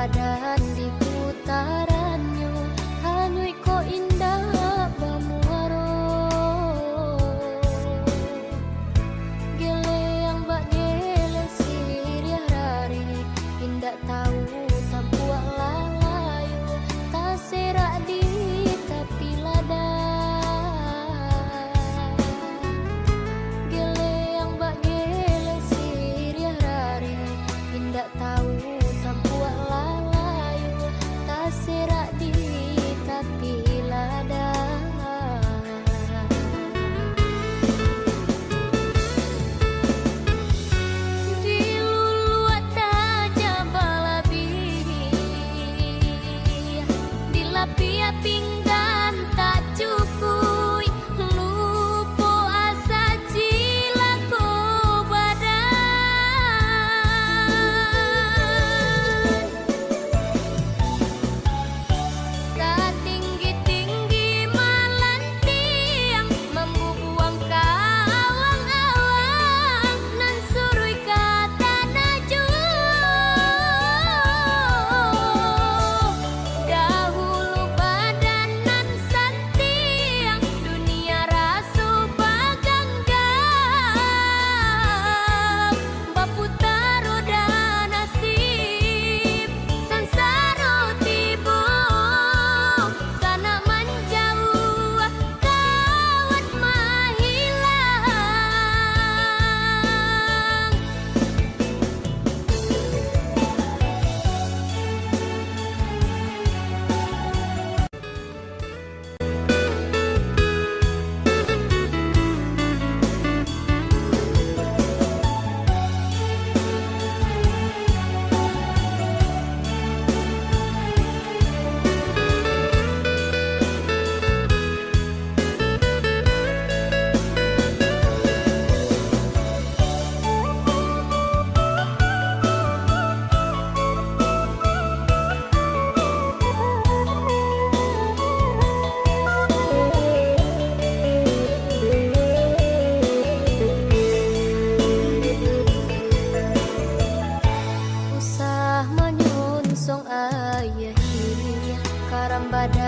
badan di putarannya, hanyui ko indah bamuaro. Gele yang bak gele siriah rari, indah tahu tampuak lalayu, tak serak di tapi lada. Gele yang bak gele siriah rari, indah tahu tampuak lalayu, tak serak di tapi lada. Di lulu ada jabalabi, di lapia pinggan tak cukui, lupo asa cilaku badan. Setinggi-tinggi malan tiang, membuang kawang-awang, nan surui kata najwa. Dahulu badan nan santiang, dunia rasu baganggam, baputar roda nasib, sansaro tibo, sana menjauh, kawat mahilang. Usah menyunsung ayah karam badan